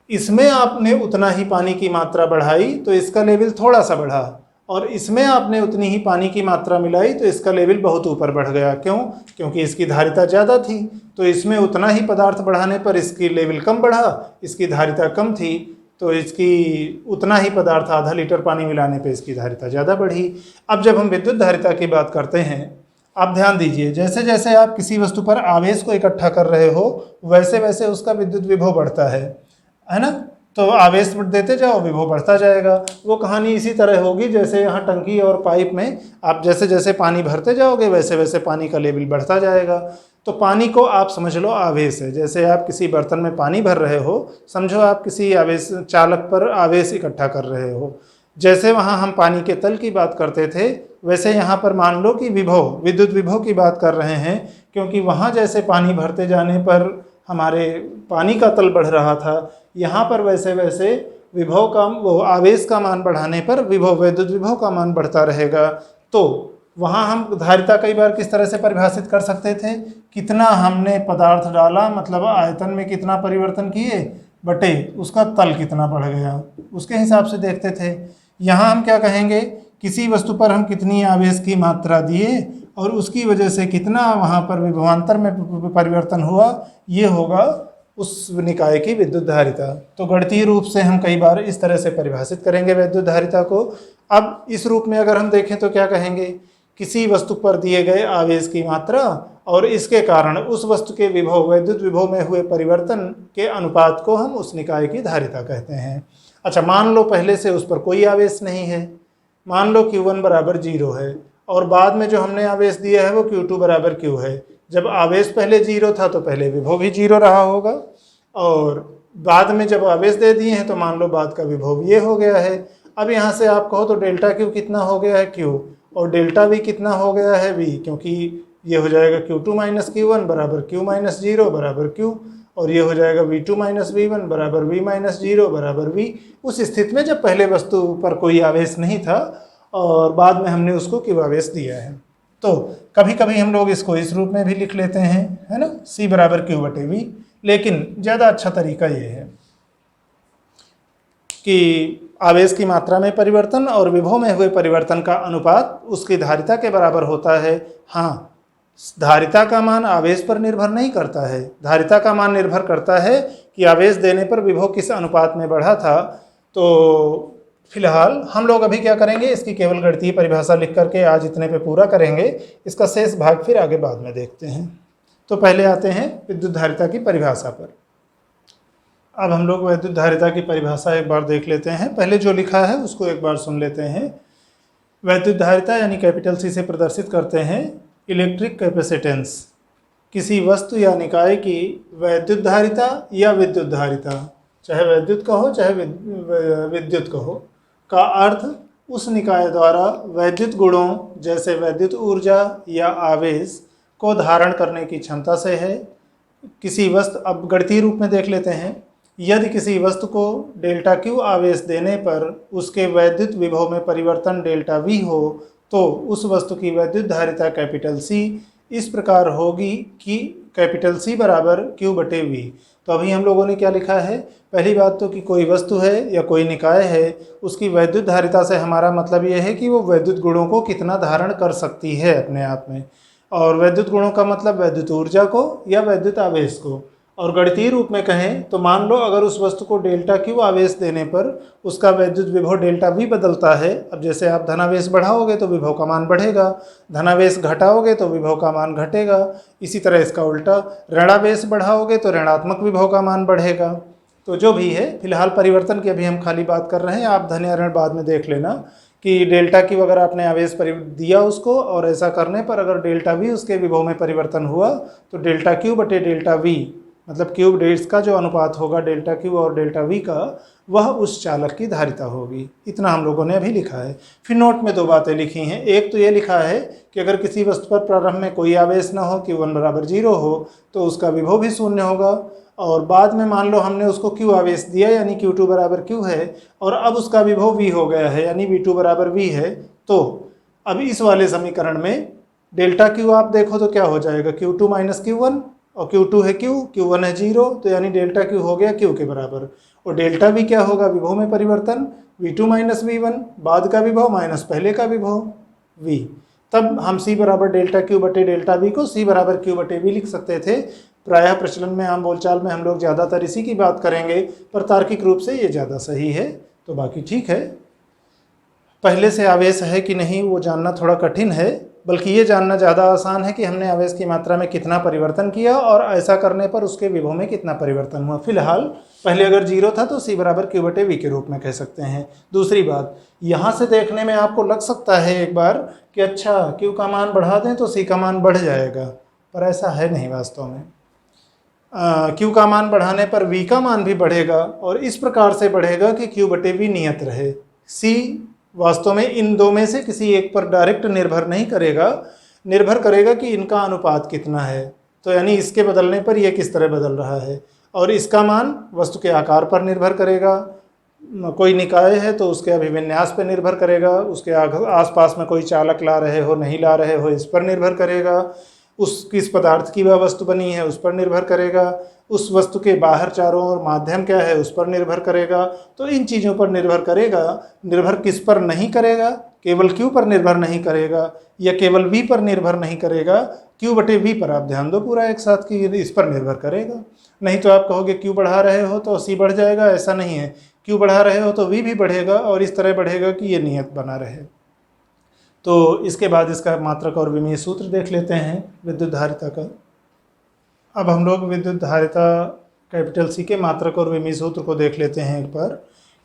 इसमें आपने उतना ही पानी की मात्रा बढ़ाई तो इसका लेवल थोड़ा सा बढ़ा, और इसमें आपने उतनी ही पानी की मात्रा मिलाई तो इसका लेवल बहुत ऊपर बढ़ गया। क्यों? क्योंकि इसकी धारिता ज़्यादा थी, तो इसमें उतना ही पदार्थ बढ़ाने पर इसकी लेवल कम बढ़ा, इसकी धारिता कम थी तो इसकी उतना ही पदार्थ आधा लीटर पानी मिलाने पर इसकी धारिता ज़्यादा बढ़ी। अब जब हम विद्युत धारिता की बात करते हैं, आप ध्यान दीजिए, जैसे जैसे आप किसी वस्तु पर आवेश को इकट्ठा कर रहे हो वैसे वैसे उसका विद्युत विभव बढ़ता है ना। तो आवेश देते जाओ, विभव बढ़ता जाएगा। वो कहानी इसी तरह होगी जैसे यहाँ टंकी और पाइप में आप जैसे जैसे पानी भरते जाओगे वैसे वैसे पानी का लेवल बढ़ता जाएगा। तो पानी को आप समझ लो आवेश है। जैसे आप किसी बर्तन में पानी भर रहे हो, समझो आप किसी आवेश चालक पर आवेश इकट्ठा कर रहे हो। जैसे वहाँ हम पानी के तल की बात करते थे वैसे यहाँ पर मान लो कि विभव, विद्युत विभव की बात कर रहे हैं, क्योंकि वहाँ जैसे पानी भरते जाने पर हमारे पानी का तल बढ़ रहा था, यहाँ पर वैसे वैसे विभव का, वो आवेश का मान बढ़ाने पर विभव, विद्युत विभव का मान बढ़ता रहेगा। तो वहाँ हम धारिता कई बार किस तरह से परिभाषित कर सकते थे, कितना हमने पदार्थ डाला मतलब आयतन में कितना परिवर्तन किए बटे उसका तल कितना बढ़ गया, उसके हिसाब से देखते थे। यहाँ हम क्या कहेंगे, किसी वस्तु पर हम कितनी आवेश की मात्रा दिए और उसकी वजह से कितना वहाँ पर विभवांतर में परिवर्तन हुआ, ये होगा उस निकाय की विद्युत धारिता। तो गणितीय रूप से हम कई बार इस तरह से परिभाषित करेंगे विद्युत धारिता को। अब इस रूप में अगर हम देखें तो क्या कहेंगे, किसी वस्तु पर दिए गए आवेश की मात्रा और इसके कारण उस वस्तु के विभव, विद्युत विभव में हुए परिवर्तन के अनुपात को हम उस निकाय की धारिता कहते हैं। अच्छा, मान लो पहले से उस पर कोई आवेश नहीं है, मान लो Q1 बराबर 0 है और बाद में जो हमने आवेश दिया है वो Q2 बराबर Q है। जब आवेश पहले 0 था तो पहले विभव भी 0 रहा होगा, और बाद में जब आवेश दे दिए हैं तो मान लो बाद का विभव ये हो गया है। अब यहाँ से आप कहो तो डेल्टा Q कितना हो गया है, Q, और डेल्टा V कितना हो गया है, V, क्योंकि ये हो जाएगा Q2 माइनस Q1 बराबर Q माइनस 0 बराबर Q, और ये हो जाएगा V2 माइनस V1 बराबर V माइनस 0 बराबर V। उस स्थिति में जब पहले वस्तु पर कोई आवेश नहीं था और बाद में हमने उसको Q आवेश दिया है। तो कभी कभी हम लोग इसको इस रूप में भी लिख लेते हैं, है ना, C बराबर Q बटे V। लेकिन ज़्यादा अच्छा तरीका ये है कि आवेश की मात्रा में परिवर्तन और विभव में हुए परिवर्तन का अनुपात उसकी धारिता के बराबर होता है। हाँ, धारिता का मान आवेश पर निर्भर नहीं करता है, धारिता का मान निर्भर करता है कि आवेश देने पर विभव किस अनुपात में बढ़ा था। तो फिलहाल हम लोग अभी क्या करेंगे, इसकी केवल गणितीय परिभाषा लिख करके आज इतने पे पूरा करेंगे, इसका शेष भाग फिर आगे बाद में देखते हैं। तो पहले आते हैं विद्युत धारिता की परिभाषा पर। अब हम लोग विद्युत धारिता की परिभाषा एक बार देख लेते हैं, पहले जो लिखा है उसको एक बार सुन लेते हैं। विद्युत धारिता यानी कैपिटल C से प्रदर्शित करते हैं इलेक्ट्रिक कैपेसिटेंस, किसी वस्तु या निकाय की वैद्युत धारिता या विद्युत धारिता, चाहे वैद्युत कहो चाहे विद्युत कहो, का अर्थ उस निकाय द्वारा वैद्युत गुणों जैसे वैद्युत ऊर्जा या आवेश को धारण करने की क्षमता से है। किसी वस्तु, अब गणितीय रूप में देख लेते हैं, यदि किसी वस्तु को डेल्टा Q आवेश देने पर उसके वैद्युत विभव में परिवर्तन डेल्टा V हो तो उस वस्तु की वैद्युत धारिता कैपिटल C इस प्रकार होगी कि कैपिटल C बराबर Q बटे V। तो अभी हम लोगों ने क्या लिखा है, पहली बात तो कि कोई वस्तु है या कोई निकाय है, उसकी वैद्युत धारिता से हमारा मतलब यह है कि वो वैद्युत गुणों को कितना धारण कर सकती है अपने आप में, और वैद्युत गुणों का मतलब वैद्युत ऊर्जा को या वैद्युत आवेश को। और गणितीय रूप में कहें तो मान लो अगर उस वस्तु को डेल्टा Q आवेश देने पर उसका वैद्युत विभव डेल्टा V बदलता है। अब जैसे आप धनावेश बढ़ाओगे तो विभव का मान बढ़ेगा, धनावेश घटाओगे तो विभव का मान घटेगा। इसी तरह इसका उल्टा, ऋणावेश बढ़ाओगे तो ऋणात्मक विभव का मान बढ़ेगा। तो जो भी है, फिलहाल परिवर्तन की अभी हम खाली बात कर रहे हैं, आप धन या ऋण बाद में देख लेना कि डेल्टा Q अगर आपने आवेश दिया उसको और ऐसा करने पर अगर डेल्टा V उसके विभव में परिवर्तन हुआ तो डेल्टा Q बटे डेल्टा V मतलब क्यूब डेट्स का जो अनुपात होगा डेल्टा क्यू और डेल्टा वी का, वह उस चालक की धारिता होगी। इतना हम लोगों ने अभी लिखा है। फिर नोट में दो बातें लिखी हैं। एक तो ये लिखा है कि अगर किसी वस्तु पर प्रारंभ में कोई आवेश ना हो, Q1 बराबर 0 हो, तो उसका विभव भी शून्य होगा। और बाद में मान लो हमने उसको Q आवेश दिया यानी Q2 बराबर Q है, और अब उसका विभव V हो गया है यानी V2 बराबर V है। तो अब इस वाले समीकरण में डेल्टा Q आप देखो तो क्या हो जाएगा, Q2 माइनस Q1, और Q2 है Q, Q1 है 0, तो यानी डेल्टा Q हो गया Q के बराबर। और डेल्टा V क्या होगा, विभव में परिवर्तन, V2 माइनस V1, बाद का विभव माइनस पहले का विभव V। तब हम C बराबर डेल्टा Q बटे डेल्टा V को C बराबर Q बटे V लिख सकते थे। प्रायः प्रचलन में, आम बोलचाल में हम लोग ज़्यादातर इसी की बात करेंगे, पर तार्किक रूप से ये ज़्यादा सही है। तो बाकी ठीक है। पहले से आवेश है कि नहीं वो जानना थोड़ा कठिन है, बल्कि ये जानना ज़्यादा आसान है कि हमने आवेश की मात्रा में कितना परिवर्तन किया और ऐसा करने पर उसके विभव में कितना परिवर्तन हुआ। फिलहाल पहले अगर 0 था तो C बराबर Q बटे V के रूप में कह सकते हैं। दूसरी बात, यहाँ से देखने में आपको लग सकता है एक बार कि अच्छा Q का मान बढ़ा दें तो C का मान बढ़ जाएगा, पर ऐसा है नहीं वास्तव में। Q का मान बढ़ाने पर V का मान भी बढ़ेगा, और इस प्रकार से बढ़ेगा कि Q बटे V नियत रहे। C वास्तव में इन दो में से किसी एक पर डायरेक्ट निर्भर नहीं करेगा, निर्भर करेगा कि इनका अनुपात कितना है। तो यानी इसके बदलने पर यह किस तरह बदल रहा है, और इसका मान वस्तु के आकार पर निर्भर करेगा। कोई निकाय है तो उसके अभिविन्यास पर निर्भर करेगा, उसके आसपास में कोई चालक ला रहे हो नहीं ला रहे हो इस पर निर्भर करेगा, उस किस पदार्थ की वह वस्तु बनी है उस पर निर्भर करेगा, उस वस्तु के बाहर चारों ओर माध्यम क्या है उस पर निर्भर करेगा। तो इन चीज़ों पर निर्भर करेगा। निर्भर किस पर नहीं करेगा, केवल Q पर निर्भर नहीं करेगा या केवल V पर निर्भर नहीं करेगा, Q बटे V पर आप ध्यान दो पूरा एक साथ कि इस पर निर्भर करेगा। नहीं तो आप कहोगे Q बढ़ा रहे हो तो C बढ़ जाएगा, ऐसा नहीं है। Q बढ़ा रहे हो तो V भी बढ़ेगा, और इस तरह बढ़ेगा कि ये नियत बना रहे। तो इसके बाद इसका मात्रक और विमीय सूत्र देख लेते हैं विद्युत धारिता का। अब हम लोग विद्युत धारिता कैपिटल C के मात्रक और विमीय सूत्र को देख लेते हैं एक बार।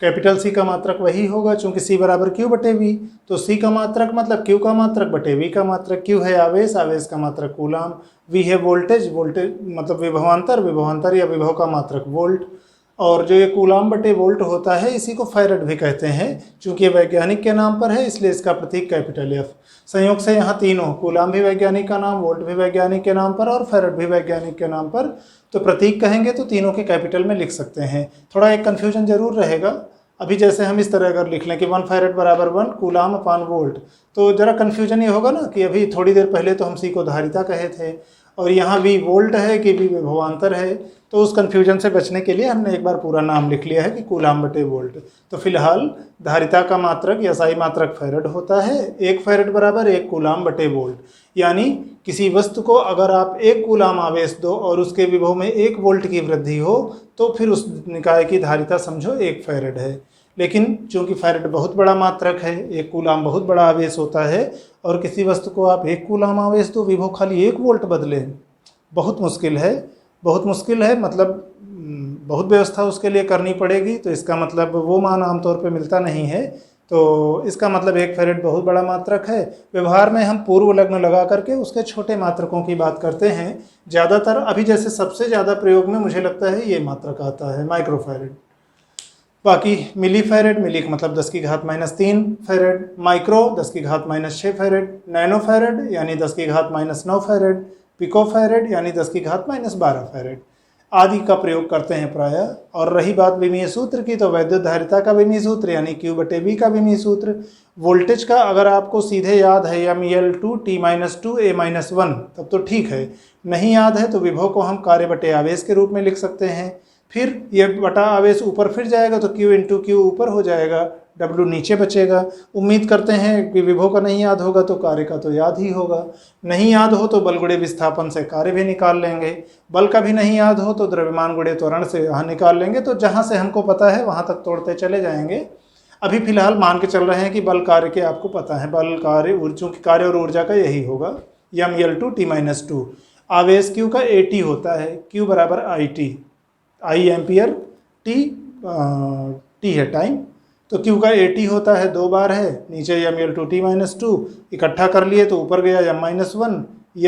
कैपिटल C का मात्रक वही होगा, चूंकि C बराबर Q बटे V, तो C का मात्रक मतलब Q का मात्रक बटे V का मात्रक। Q है आवेश, आवेश का मात्रक कूलाम। V है वोल्टेज, वोल्टेज मतलब विभवांतर, विभवांतर या विभव का मात्रक वोल्ट। और जो ये कूलाम बटे वोल्ट होता है इसी को फैरड भी कहते हैं। चूंकि ये वैज्ञानिक के नाम पर है इसलिए इसका प्रतीक कैपिटल F। संयोग से यहाँ तीनों, कूलाम भी वैज्ञानिक का नाम, वोल्ट भी वैज्ञानिक के नाम पर और फैरड भी वैज्ञानिक के नाम पर, तो प्रतीक कहेंगे तो तीनों के कैपिटल में लिख सकते हैं। थोड़ा एक कन्फ्यूजन जरूर रहेगा। अभी जैसे हम इस तरह अगर लिख लें कि 1 फैरड बराबर 1 कूलाम अपान वोल्ट, तो जरा कन्फ्यूजन ये होगा ना कि अभी थोड़ी देर पहले तो हम C को धारिता कहे थे और यहाँ V वोल्ट है कि V विभवांतर है। तो उस कन्फ्यूजन से बचने के लिए हमने एक बार पूरा नाम लिख लिया है कि कूलाम बटे वोल्ट। तो फिलहाल धारिता का मात्रक या SI मात्रक फैरड होता है। 1 फैरड बराबर 1 कूलाम बटे वोल्ट, यानी किसी वस्तु को अगर आप 1 कूलाम आवेश दो और उसके विभव में 1 वोल्ट की वृद्धि हो तो फिर उस निकाय की धारिता समझो 1 फैरड है। लेकिन चूंकि फैरड बहुत बड़ा मात्रक है, 1 कूलाम बहुत बड़ा आवेश होता है, और किसी वस्तु को आप 1 कूलाम आवेश दो, विभव खाली 1 वोल्ट बदले, बहुत मुश्किल है। बहुत मुश्किल है मतलब बहुत व्यवस्था उसके लिए करनी पड़ेगी। तो इसका मतलब वो मान आमतौर पे मिलता नहीं है। तो इसका मतलब 1 फैरड बहुत बड़ा मात्रक है। व्यवहार में हम पूर्व लग्न लगा करके उसके छोटे मात्रकों की बात करते हैं ज़्यादातर। अभी जैसे सबसे ज़्यादा प्रयोग में मुझे लगता है ये मात्रक आता है, माइक्रो फैरड। बाकी मिली फैरड, मिली का मतलब 10 की घात -3 फैरड, माइक्रो 10 की घात -6 फैरड, नैनो फैरड यानी 10 की घात -9 फैरड, पिको फैरड यानी 10 की घात -12 फैरड आदि का प्रयोग करते हैं प्रायः। और रही बात विमीय सूत्र की, तो वैद्युत धारिता का विमीय सूत्र यानी Q बटे V का विमीय सूत्र। वोल्टेज का अगर आपको सीधे याद है ML2 T-2 A-1 तब तो ठीक है, नहीं याद है तो विभव को हम कार्य बटे आवेश के रूप में लिख सकते हैं। फिर ये बटा आवेश ऊपर फिर जाएगा तो Q इंटू Q ऊपर हो जाएगा, W नीचे बचेगा। उम्मीद करते हैं कि विभव का नहीं याद होगा तो कार्य का तो याद ही होगा। नहीं याद हो तो बल गुणे विस्थापन से कार्य भी निकाल लेंगे। बल का भी नहीं याद हो तो द्रव्यमान गुणे त्वरण से यहाँ निकाल लेंगे। तो जहाँ से हमको पता है वहाँ तक तोड़ते चले जाएंगे। अभी फिलहाल मान के चल रहे हैं कि बल कार्य के आपको पता है, बल कार्य चूँकि कार्य और ऊर्जा का यही होगा ML2 T-2। आवेश Q का AT होता है, Q बराबर IT, I एम्पियर, T है टाइम, तो Q का AT होता है 2 बार है, नीचे ML2 T-2 इकट्ठा कर लिए तो ऊपर गया M-1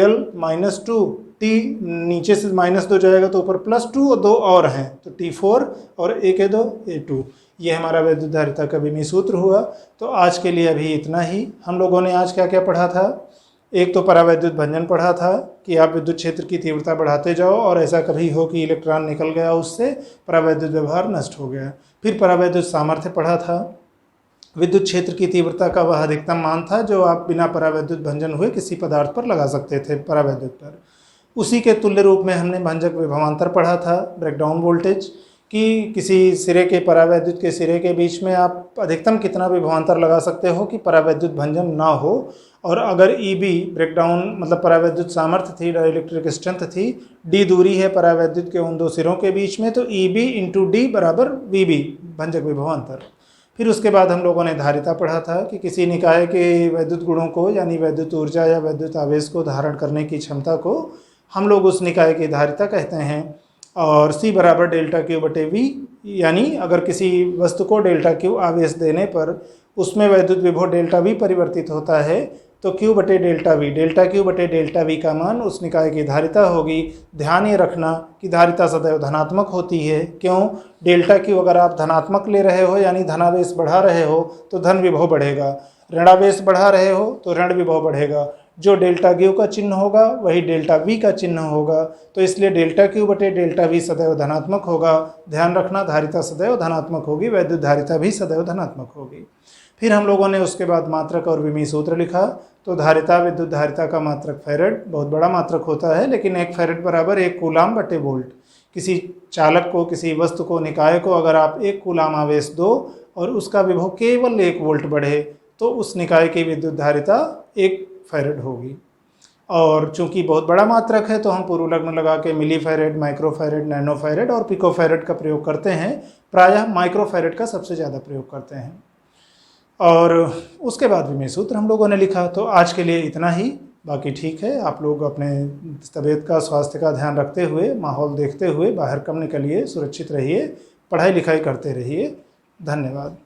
L -2 T नीचे से -2 जाएगा तो ऊपर +2 और 2 और हैं तो T4 और A के 2 A2। ये हमारा वैद्युत धारिता का विमीय सूत्र हुआ। तो आज के लिए अभी इतना ही। हम लोगों ने आज क्या क्या पढ़ा था? एक तो परावैद्युत भंजन पढ़ा था कि आप विद्युत क्षेत्र की तीव्रता बढ़ाते जाओ और ऐसा कभी हो कि इलेक्ट्रॉन निकल गया, उससे परावैद्युत व्यवहार नष्ट हो गया। फिर परावैद्युत सामर्थ्य पढ़ा था। विद्युत क्षेत्र की तीव्रता का वह अधिकतम मान था जो आप बिना परावैद्युत भंजन हुए किसी पदार्थ पर लगा सकते थे परावैद्युत पर। उसी के तुल्य रूप में हमने भंजक विभवांतर पढ़ा था, ब्रेकडाउन वोल्टेज, कि किसी सिरे के परावैद्युत के सिरे के बीच में आप अधिकतम कितना विभवांतर लगा सकते हो कि परावैद्युत भंजन ना हो। और अगर EB ब्रेकडाउन मतलब परावैद्युत सामर्थ्य थी, डाइलेक्ट्रिक स्ट्रेंथ थी, D दूरी है परावैद्युत के उन दो सिरों के बीच में, तो EB × D बराबर VB भंजक विभवांतर। फिर उसके बाद हम लोगों ने धारिता पढ़ा था कि किसी निकाय के वैद्युत गुणों को यानी वैद्युत ऊर्जा या वैद्युत आवेश को धारण करने की क्षमता को हम लोग उस निकाय की धारिता कहते हैं। और C बराबर ΔQ/V, यानी अगर किसी वस्तु को ΔQ आवेश देने पर उसमें वैद्युत विभव ΔV परिवर्तित होता है तो Q/ΔV, ΔQ/ΔV का मान उस निकाय की धारिता होगी। ध्यान ये रखना कि धारिता सदैव धनात्मक होती है। क्यों? ΔQ अगर आप धनात्मक ले रहे हो यानी धनावेश बढ़ा रहे हो तो धन विभव बढ़ेगा, ऋणावेश बढ़ा रहे हो तो ऋण विभव बढ़ेगा। जो ΔQ का चिन्ह होगा वही ΔV का चिन्ह होगा, तो इसलिए ΔQ/ΔV सदैव धनात्मक होगा। ध्यान रखना, धारिता सदैव धनात्मक होगी, वैद्युत धारिता भी सदैव धनात्मक होगी। फिर हम लोगों ने उसके बाद मात्रक और विमीय सूत्र लिखा। तो धारिता, विद्युत धारिता का मात्रक फैरेड, बहुत बड़ा मात्रक होता है, लेकिन 1 फैरेड बराबर 1 कूलाम/वोल्ट। किसी चालक को, किसी वस्तु को, निकाय को अगर आप 1 कूलाम आवेश दो और उसका विभव केवल 1 वोल्ट बढ़े तो उस निकाय की विद्युत धारिता 1 फैरेड होगी। और चूंकि बहुत बड़ा मात्रक है तो हम पूर्व लग्न लगा के milli farad, micro farad, nano farad और पिको फैरेड का प्रयोग करते हैं। प्रायः माइक्रो फैरेड का सबसे ज़्यादा प्रयोग करते हैं। और उसके बाद विमीय सूत्र हम लोगों ने लिखा। तो आज के लिए इतना ही। बाकी ठीक है, आप लोग अपने तबीयत का, स्वास्थ्य का ध्यान रखते हुए, माहौल देखते हुए बाहर कम निकलिए, सुरक्षित रहिए, पढ़ाई लिखाई करते रहिए। धन्यवाद।